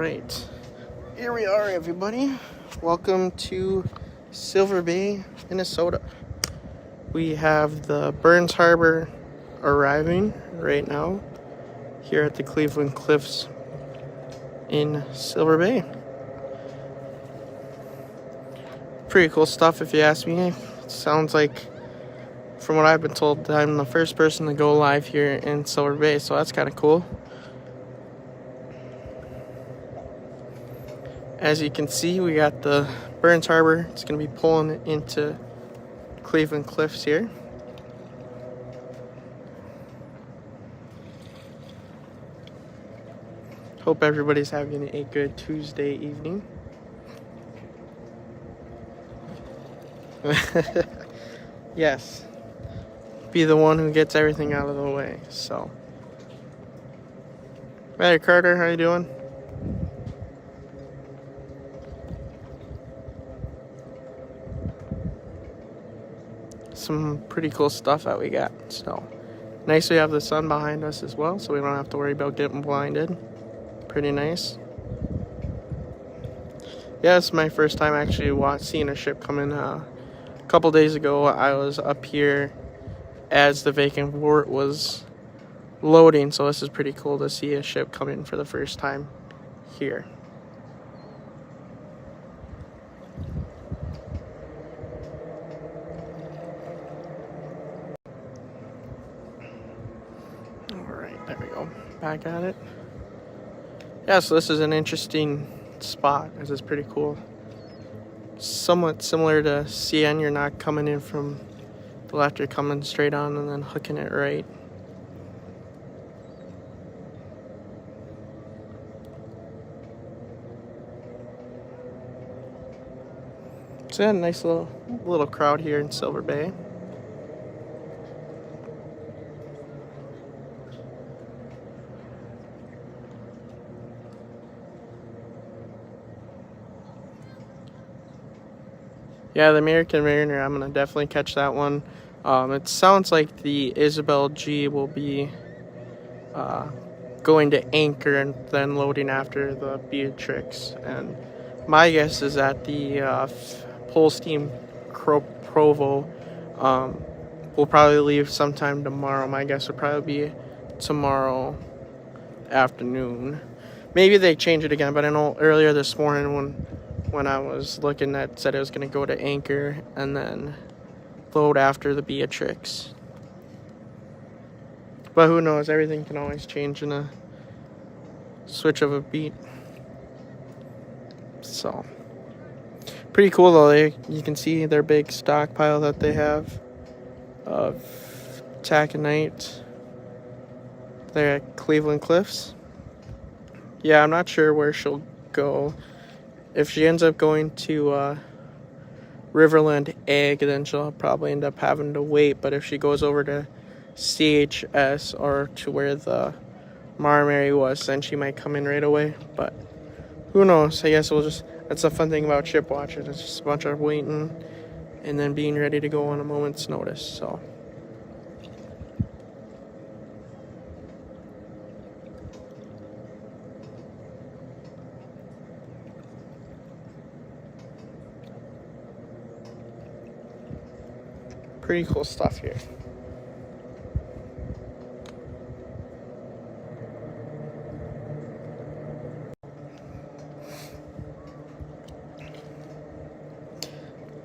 right, here we are, everybody. Welcome to Silver Bay, Minnesota. We have the Burns Harbor arriving right now here at the Cleveland Cliffs in Silver Bay. Pretty cool stuff, if you ask me. It sounds like, from what I've been told, I'm the first person to go live here in Silver Bay, so that's kind of cool. As you can see, we got the Burns Harbor. It's going to be pulling into Cleveland Cliffs here. Hope everybody's having a good Tuesday evening. Yes. Be the one who gets everything out of the way, so. Hey, Carter, how you doing? Some pretty cool stuff that we got, so. Nice we have the sun behind us as well, so we don't have to worry about getting blinded. Pretty nice. Yeah, it's my first time actually seeing a ship come in. A couple days ago, I was up here as the vacant port was loading, so this is pretty cool to see a ship come in for the first time here. Alright, there we go. Back at it. Yeah, so this is an interesting spot. This is pretty cool. Somewhat similar to CN, you're not coming in from the left, you're coming straight on and then hooking it right. So yeah, nice little crowd here in Silver Bay. Yeah, the American Mariner, I'm going to definitely catch that one. It sounds like the Isabel G will be going to anchor and then loading after the Beatrix. And my guess is that the Polsteam Provo will probably leave sometime tomorrow. My guess would probably be tomorrow afternoon. Maybe they change it again, but I know earlier this morning when I was looking, that said it was going to go to anchor and then load after the Beatrix. But who knows? Everything can always change in a switch of a beat. So, pretty cool though. You can see their big stockpile that they have of taconite there at Cleveland Cliffs. Yeah, I'm not sure where she'll go. If she ends up going to Riverland Egg, then she'll probably end up having to wait. But if she goes over to CHS or to where the Marmary was, then she might come in right away. But who knows? I guess that's the fun thing about ship watching. It's just a bunch of waiting and then being ready to go on a moment's notice. So. Pretty cool stuff here.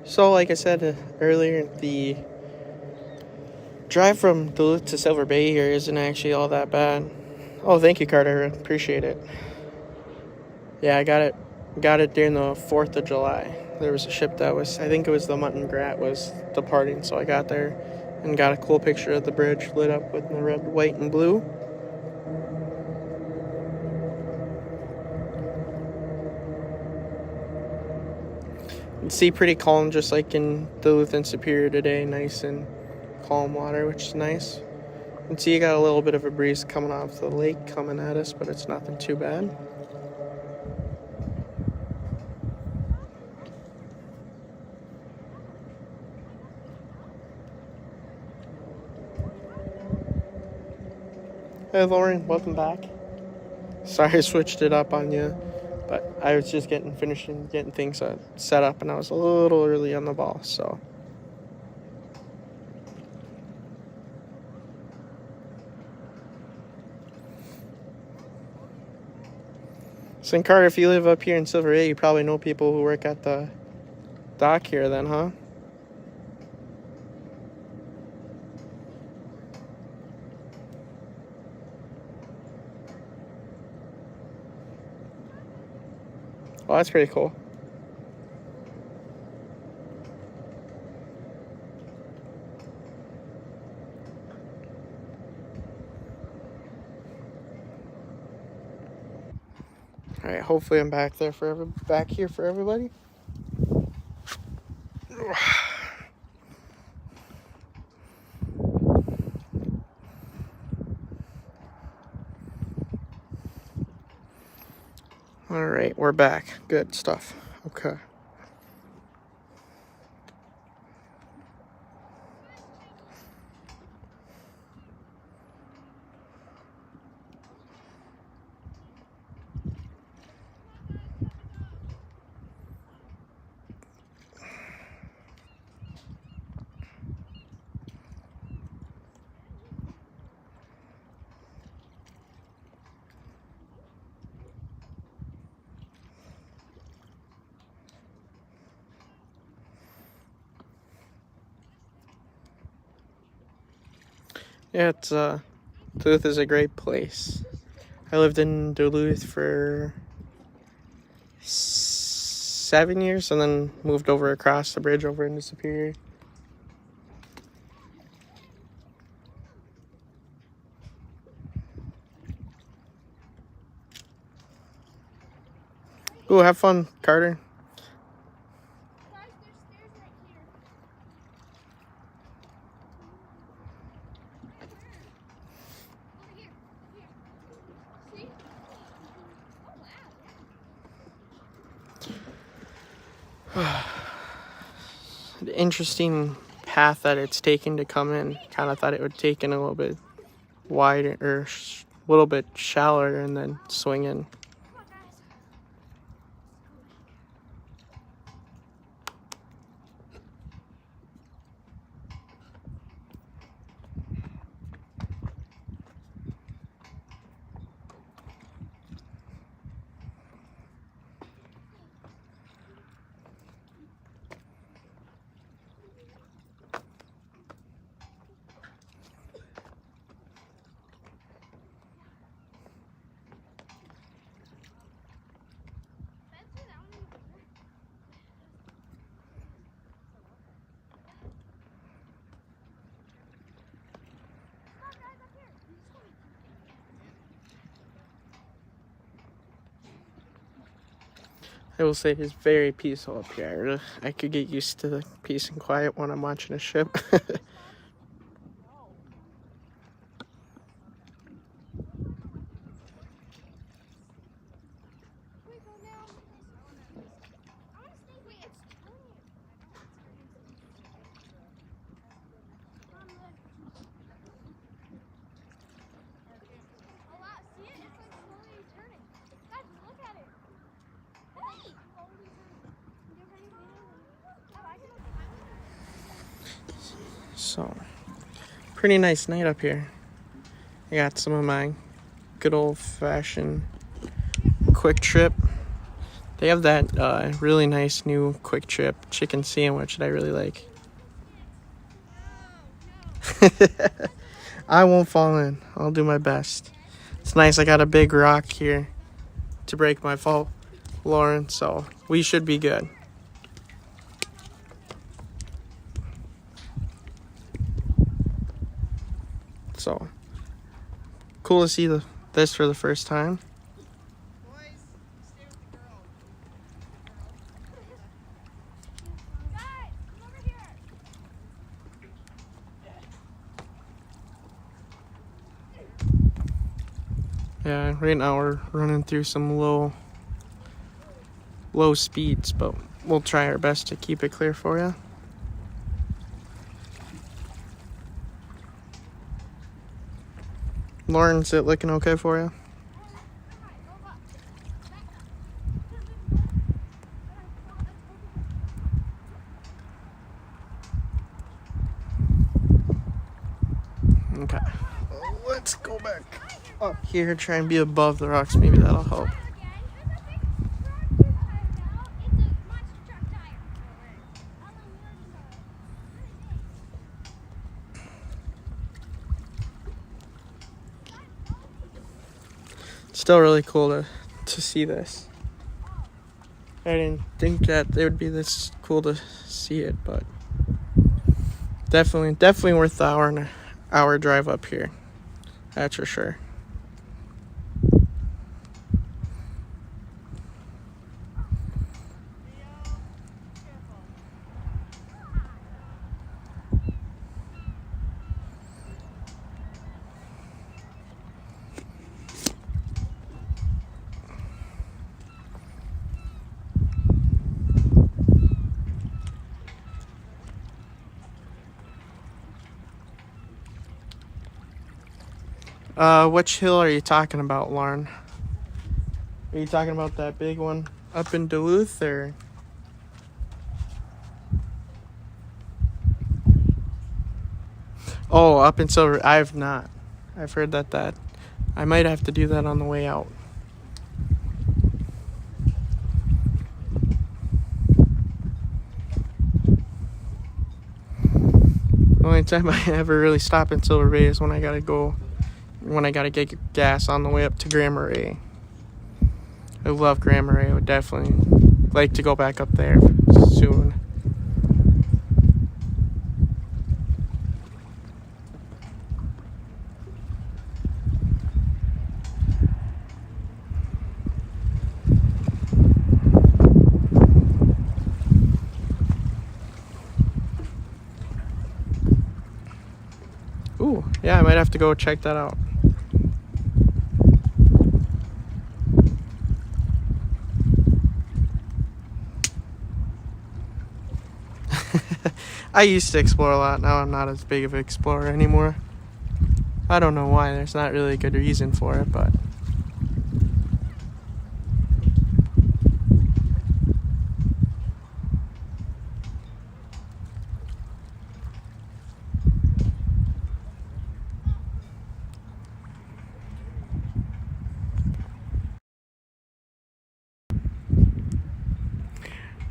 So, like I said earlier, the drive from Duluth to Silver Bay here isn't actually all that bad. Oh, thank you, Carter. Appreciate it. Yeah, I got it during the 4th of July. There was a ship that was, I think it was the Mutton Grat, was departing, so I got there and got a cool picture of the bridge lit up with the red, white, and blue. You see pretty calm, just like in Duluth and Superior today. Nice and calm water, which is nice. You can see you got a little bit of a breeze coming off the lake coming at us, but it's nothing too bad. Hey Lauren, welcome back. Sorry I switched it up on you. But I was just getting things set up, and I was a little early on the ball, so. So, Carter, if you live up here in Silver Bay, you probably know people who work at the dock here then, huh? Well, that's pretty cool. All right, hopefully I'm back here for everybody. All right, we're back. Good stuff. Okay. Yeah, Duluth is a great place. I lived in Duluth for 7 years and then moved over across the bridge over into Superior. Ooh, have fun, Carter. The interesting path that it's taken to come in. Kind of thought it would take in a little bit wider or a little bit shallower and then swing in. I will say it's very peaceful up here. I could get used to the peace and quiet when I'm watching a ship. So, pretty nice night up here. I got some of my good old-fashioned Quick Trip. They have that really nice new Quick Trip chicken sandwich that I really like. I won't fall in. I'll do my best. It's nice. I got a big rock here to break my fall, Lauren, so we should be good. So, cool to see this for the first time. Yeah, right now we're running through some low speeds, but we'll try our best to keep it clear for you. Lauren, is it looking okay for you? up here, try and be above the rocks. Maybe that'll help. Still really cool to see this. I didn't think that it would be this cool to see it, but definitely worth the hour drive up here. That's for sure. Which hill are you talking about, Lauren? Are you talking about that big one up in Duluth, or? Oh, up in Silver. I have not. I've heard that I might have to do that on the way out. The only time I ever really stop in Silver Bay is when I gotta get gas on the way up to Grand Marais. I love Grand Marais. I would definitely like to go back up there soon. Ooh, yeah, I might have to go check that out. I used to explore a lot. Now I'm not as big of an explorer anymore. I don't know why. There's not really a good reason for it, but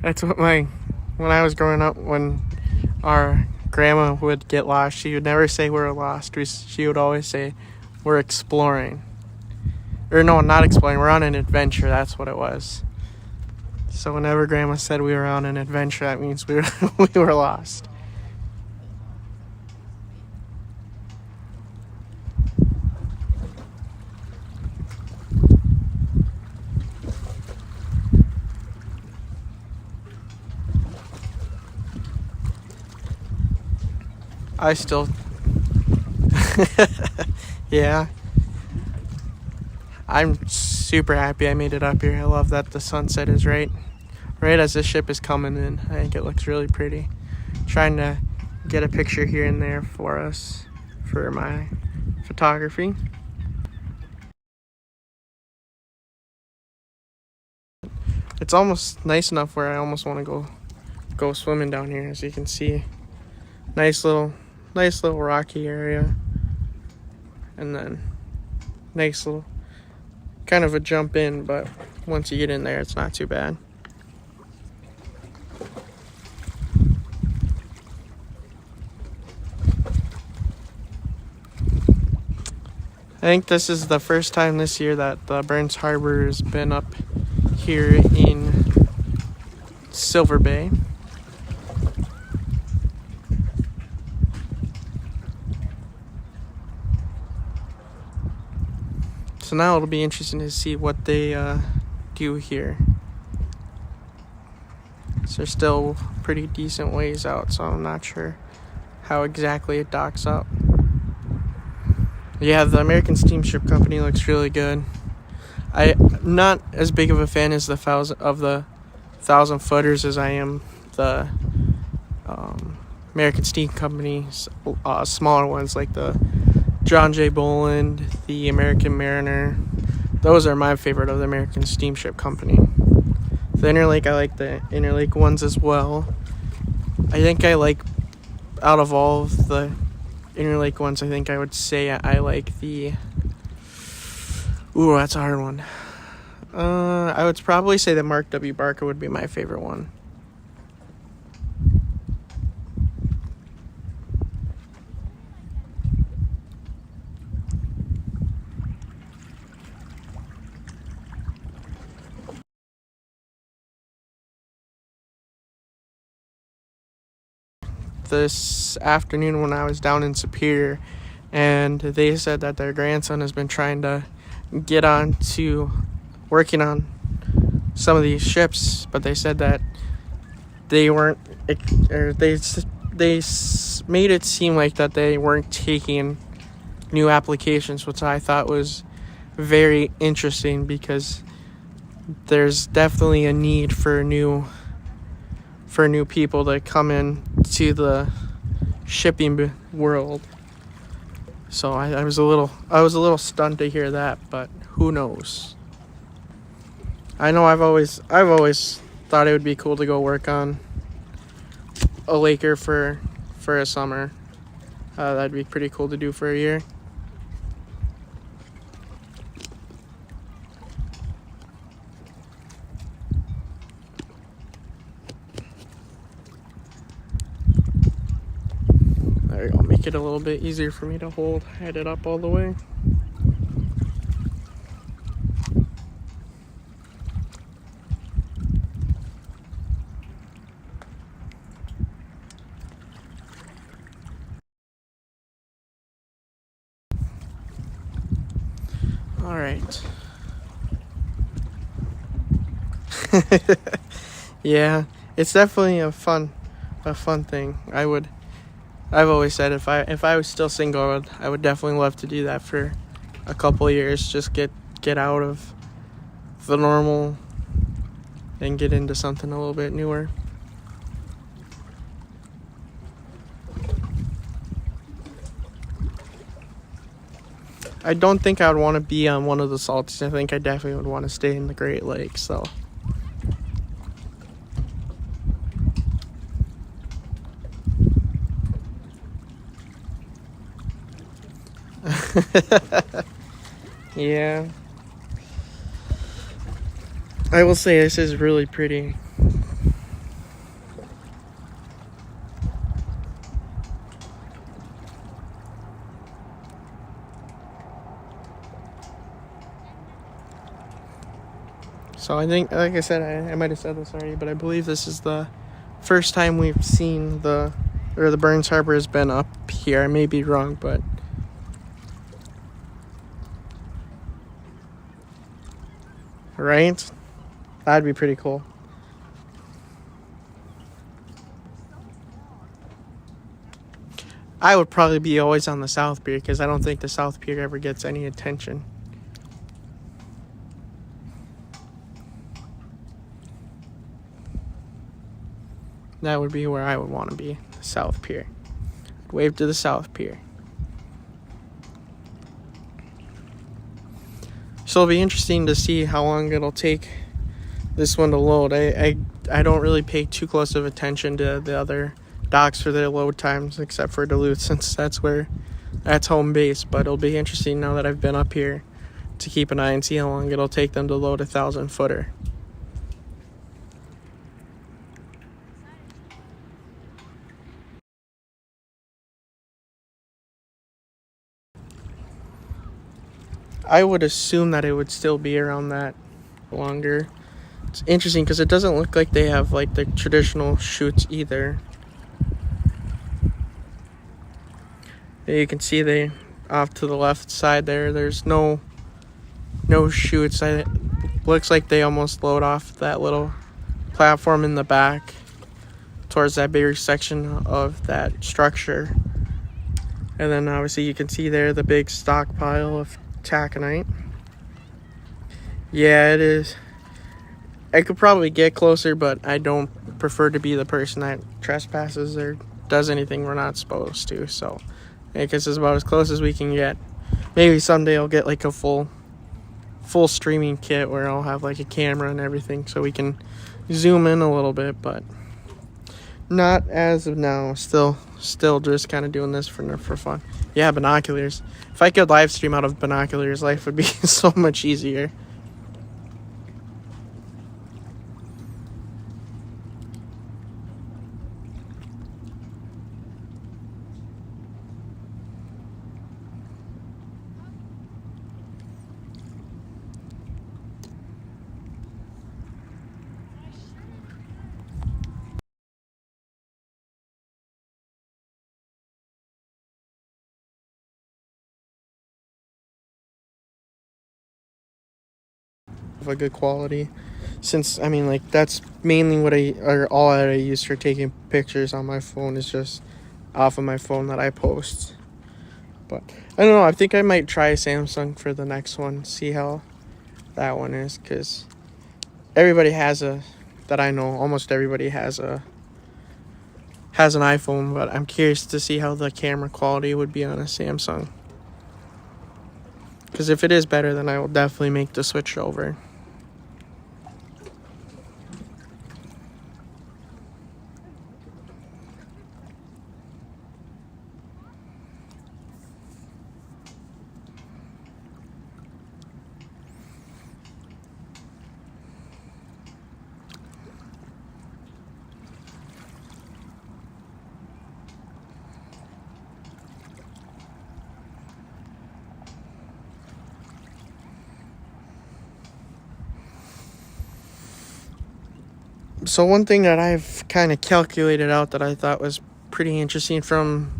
that's what when I was growing up, when our grandma would get lost, she would never say we're lost. She would always say we're exploring. Or no, not exploring. We're on an adventure. That's what it was. So whenever grandma said we were on an adventure, that means we were lost. I still yeah, I'm super happy I made it up here. I love that the sunset is right as the ship is coming in. I think it looks really pretty. Trying to get a picture here and there for us for my photography. It's almost nice enough where I almost want to go swimming down here. As you can see, nice little rocky area, and then nice little kind of a jump in, but once you get in there, it's not too bad. I think this is the first time this year that the Burns Harbor has been up here in Silver Bay. So now it'll be interesting to see what they do here. So they're still pretty decent ways out, so I'm not sure how exactly it docks up. Yeah, the American Steamship Company looks really good. I'm not as big of a fan as the 1,000 footers as I am the American Steam Company's smaller ones, like the John J. Boland, the American Mariner. Those are my favorite of the American Steamship Company. The Interlake, I like the Interlake ones as well. I think I like, out of all of the Interlake ones, I think I would say I like the Ooh, that's a hard one. I would probably say that Mark W. Barker would be my favorite one. This afternoon when I was down in Superior, and they said that their grandson has been trying to get on to working on some of these ships, but they said that they weren't, or they made it seem like that they weren't taking new applications, which I thought was very interesting because there's definitely a need for new people to come in to the shipping world. So I was a little stunned to hear that, but who knows? I know I've always thought it would be cool to go work on a Laker for a summer. That'd be pretty cool to do for a year. There you go. Make it a little bit easier for me to hold. Head it up all the way. All right. Yeah, it's definitely a fun thing. I've always said if I was still single, I would definitely love to do that for a couple of years. Just get out of the normal and get into something a little bit newer. I don't think I would want to be on one of the salties. I think I definitely would want to stay in the Great Lakes. So. Yeah. I will say this is really pretty. So I think, like I said, I might have said this already, but I believe this is the first time we've seen the Burns Harbor has been up here. I may be wrong, but right? That'd be pretty cool. I would probably be always on the South Pier because I don't think the South Pier ever gets any attention. That would be where I would want to be, the South Pier. Wave to the South Pier. So it'll be interesting to see how long it'll take this one to load. I don't really pay too close of attention to the other docks for their load times, except for Duluth, since that's home base. But it'll be interesting now that I've been up here to keep an eye and see how long it'll take them to load a 1,000-footer. I would assume that it would still be around that longer. It's interesting because it doesn't look like they have like the traditional chutes either. You can see they off to the left side there's no chutes. It looks like they almost load off that little platform in the back towards that bigger section of that structure. And then obviously you can see there the big stockpile of taconite. Yeah, it is. I could probably get closer, but I don't prefer to be the person that trespasses or does anything we're not supposed to. So I guess it's about as close as we can get. Maybe someday I'll get like a full streaming kit where I'll have like a camera and everything so we can zoom in a little bit. But Not as of now. Still just kind of doing this for fun. Yeah, binoculars. If I could live stream out of binoculars, life would be so much easier. Of a good quality, since I mean, like, that's mainly what all that I use for taking pictures on my phone is just off of my phone that I post. But I don't know, I think I might try Samsung for the next one, see how that one is, because everybody has that I know, almost everybody has an iPhone, but I'm curious to see how the camera quality would be on a Samsung. Because if it is better, then I will definitely make the switch over. So one thing that I've kind of calculated out that I thought was pretty interesting from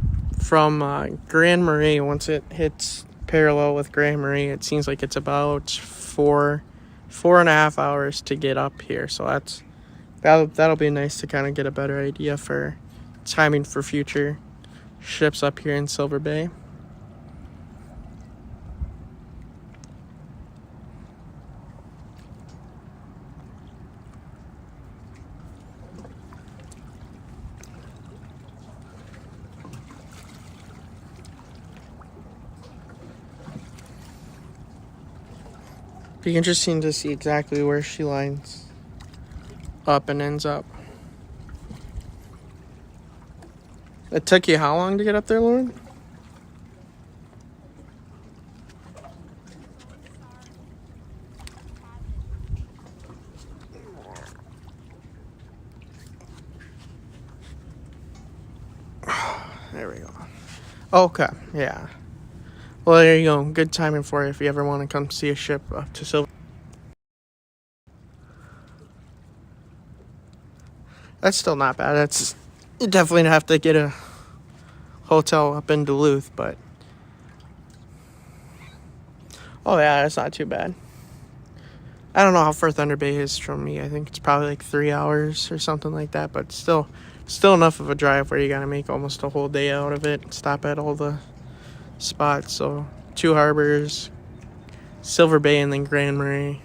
Grand Marais, once it hits parallel with Grand Marais, it seems like it's about 4.5 hours to get up here. So that'll be nice to kind of get a better idea for timing for future ships up here in Silver Bay. Be interesting to see exactly where she lines up and ends up. It took you how long to get up there, Lauren? There we go. Okay, yeah. Well, there you go. Good timing for you if you ever want to come see a ship up to Silver. That's still not bad. You definitely have to get a hotel up in Duluth, but oh yeah, that's not too bad. I don't know how far Thunder Bay is from me. I think it's probably like 3 hours or something like that, but still enough of a drive where you gotta make almost a whole day out of it. Stop at all the spots. So 2 harbors, Silver Bay, and then Grand Marais.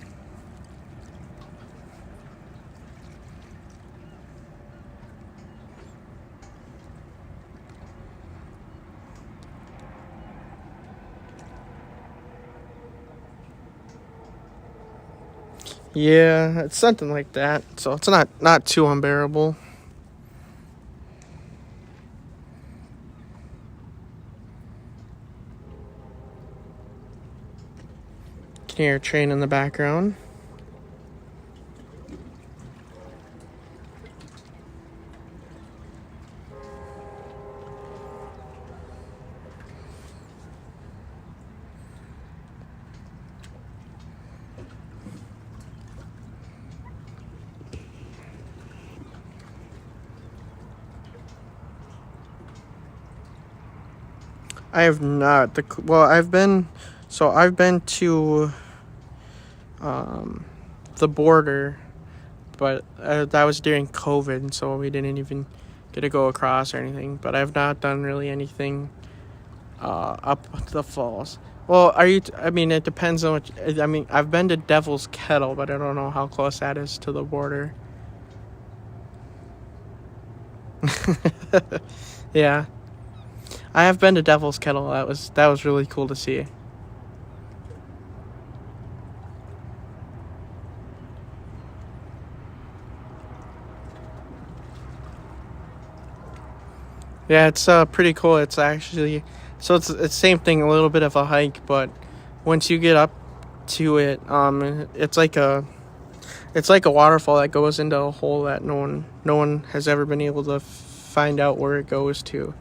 Yeah, it's something like that. So it's not too unbearable. Can hear a train in the background. I have not. I've been to the border, but that was during COVID, so we didn't even get to go across or anything. But I've not done really anything up the falls. Well, I mean, it depends on what. I mean, I've been to Devil's Kettle, but I don't know how close that is to the border. Yeah, I have been to Devil's Kettle. That was really cool to see. Yeah, it's pretty cool. It's actually it's the same thing, a little bit of a hike, but once you get up to it, it's like a waterfall that goes into a hole that no one has ever been able to find out where it goes to.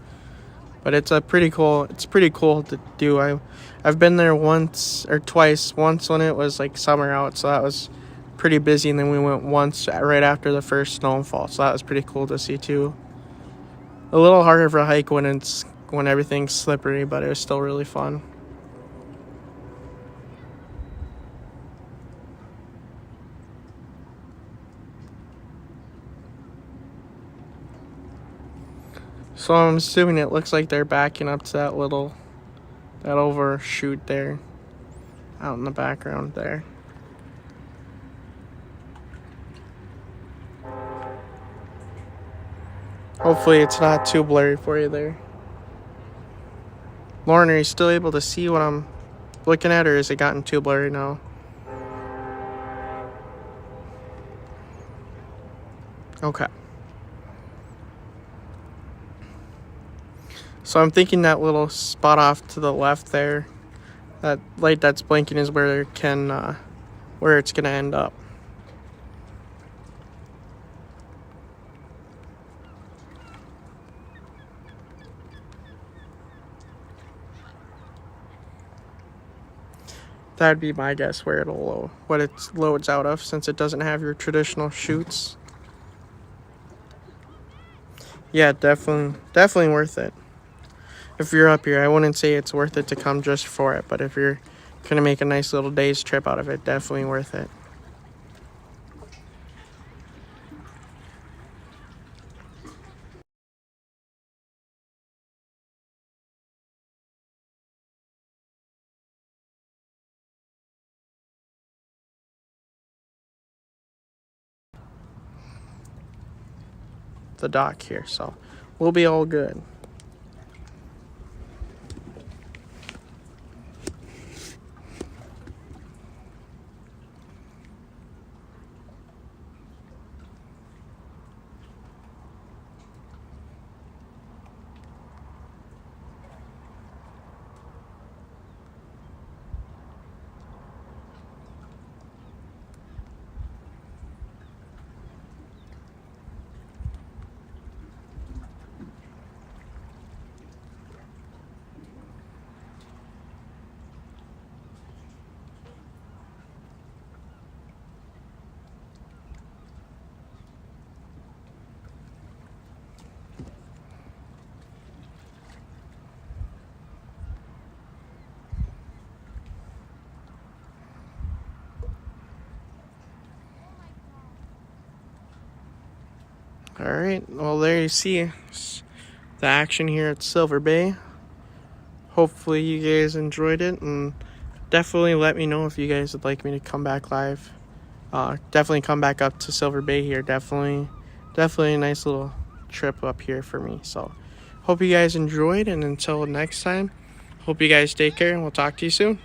But it's pretty cool to do. I've been there once or twice. Once when it was like summer out, so that was pretty busy, and then we went once right after the first snowfall, so that was pretty cool to see too. A little harder for a hike when everything's slippery, but it was still really fun. So I'm assuming it looks like they're backing up to that overshoot there out in the background there. Hopefully it's not too blurry for you there. Lauren, are you still able to see what I'm looking at, or has it gotten too blurry now? Okay. So I'm thinking that little spot off to the left there, that light that's blinking, is where where it's gonna end up. That'd be my guess where what it loads out of, since it doesn't have your traditional chutes. Yeah, definitely worth it. If you're up here, I wouldn't say it's worth it to come just for it, but if you're gonna make a nice little day's trip out of it, definitely worth it. The dock here, so we'll be all good. All right, well, there you see the action here at Silver Bay. Hopefully you guys enjoyed it, and definitely let me know if you guys would like me to come back live. Definitely come back up to Silver Bay here. Definitely a nice little trip up here for me. So hope you guys enjoyed, and until next time, hope you guys take care, and we'll talk to you soon.